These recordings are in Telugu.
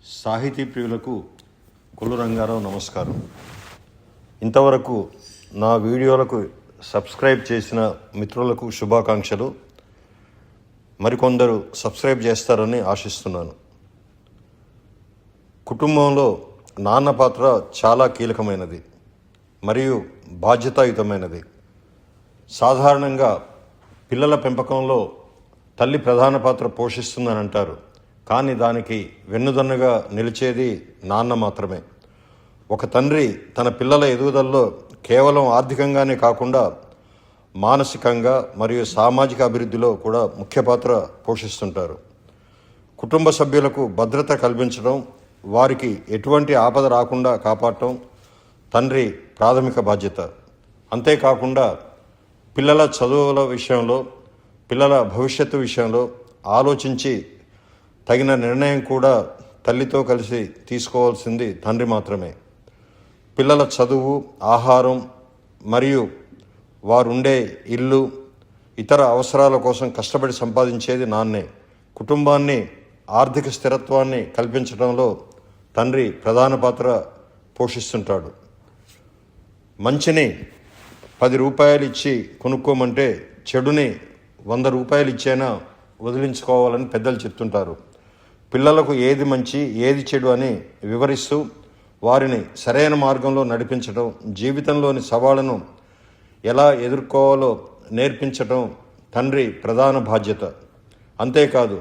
సాహితీ ప్రియులకు కొల్లు రంగారావు నమస్కారం. ఇంతవరకు నా వీడియోలకు సబ్స్క్రైబ్ చేసిన మిత్రులకు శుభాకాంక్షలు. మరికొందరు సబ్స్క్రైబ్ చేస్తారని ఆశిస్తున్నాను. కుటుంబంలో నాన్న పాత్ర చాలా కీలకమైనది మరియు బాధ్యతాయుతమైనది. సాధారణంగా పిల్లల పెంపకంలో తల్లి ప్రధాన పాత్ర పోషిస్తుందని అంటారు. కానీ దానికి వెన్నుదన్నుగా నిలిచేది నాన్న మాత్రమే. ఒక తండ్రి తన పిల్లల ఎదుగుదలలో కేవలం ఆర్థికంగానే కాకుండా మానసికంగా మరియు సామాజిక అభివృద్ధిలో కూడా ముఖ్య పాత్ర పోషిస్తుంటారు. కుటుంబ సభ్యులకు భద్రత కల్పించడం, వారికి ఎటువంటి ఆపద రాకుండా కాపాడటం తండ్రి ప్రాథమిక బాధ్యత. అంతేకాకుండా పిల్లల చదువుల విషయంలో, పిల్లల భవిష్యత్తు విషయంలో ఆలోచించి తగిన నిర్ణయం కూడా తల్లితో కలిసి తీసుకోవాల్సింది తండ్రి మాత్రమే. పిల్లల చదువు, ఆహారం మరియు వారుండే ఇల్లు, ఇతర అవసరాల కోసం కష్టపడి సంపాదించేది నాన్నే. కుటుంబాన్ని ఆర్థిక స్థిరత్వాన్ని కల్పించడంలో తండ్రి ప్రధాన పాత్ర పోషిస్తుంటాడు. మంచిని 10 రూపాయలు ఇచ్చి కొనుక్కోమంటే చెడుని 100 రూపాయలు ఇచ్చైనా వదిలించుకోవాలని పెద్దలు చెప్తుంటారు. పిల్లలకు ఏది మంచి ఏది చెడు అని వివరిస్తూ వారిని సరైన మార్గంలో నడిపించడం, జీవితంలోని సవాళ్లను ఎలా ఎదుర్కోవాలో నేర్పించడం తండ్రి ప్రధాన బాధ్యత. అంతేకాదు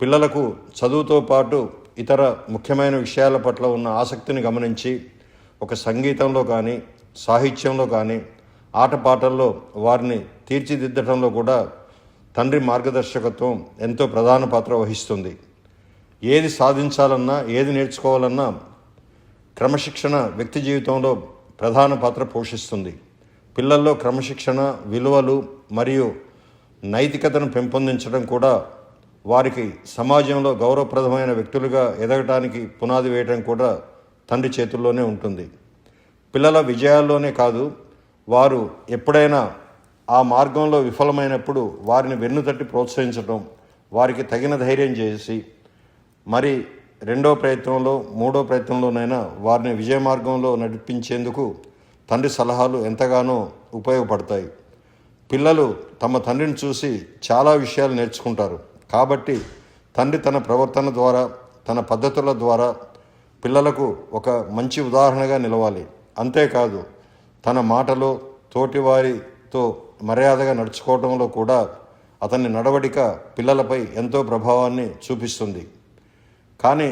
పిల్లలకు చదువుతో పాటు ఇతర ముఖ్యమైన విషయాల పట్ల ఉన్న ఆసక్తిని గమనించి ఒక సంగీతంలో కానీ, సాహిత్యంలో కానీ, ఆటపాటల్లో వారిని తీర్చిదిద్దడంలో కూడా తండ్రి మార్గదర్శకత్వం ఎంతో ప్రధాన పాత్ర వహిస్తుంది. ఏది సాధించాలన్నా, ఏది నేర్చుకోవాలన్నా క్రమశిక్షణ వ్యక్తి జీవితంలో ప్రధాన పాత్ర పోషిస్తుంది. పిల్లల్లో క్రమశిక్షణ, విలువలు మరియు నైతికతను పెంపొందించడం కూడా వారికి సమాజంలో గౌరవప్రదమైన వ్యక్తులుగా ఎదగటానికి పునాది వేయడం కూడా తండ్రి చేతుల్లోనే ఉంటుంది. పిల్లల విజయాల్లోనే కాదు, వారు ఎప్పుడైనా ఆ మార్గంలో విఫలమైనప్పుడు వారిని వెన్నుతట్టి ప్రోత్సహించడం, వారికి తగిన ధైర్యం చేసి మరి రెండో ప్రయత్నంలో, మూడో ప్రయత్నంలోనైనా వారిని విజయ మార్గంలో నడిపించేందుకు తండ్రి సలహాలు ఎంతగానో ఉపయోగపడతాయి. పిల్లలు తమ తండ్రిని చూసి చాలా విషయాలు నేర్చుకుంటారు. కాబట్టి తండ్రి తన ప్రవర్తన ద్వారా, తన పద్ధతుల ద్వారా పిల్లలకు ఒక మంచి ఉదాహరణగా నిలవాలి. అంతేకాదు తన మాటలో తోటివారితో మర్యాదగా నడుచుకోవడంలో కూడా అతని నడవడిక పిల్లలపై ఎంతో ప్రభావాన్ని చూపిస్తుంది. కానీ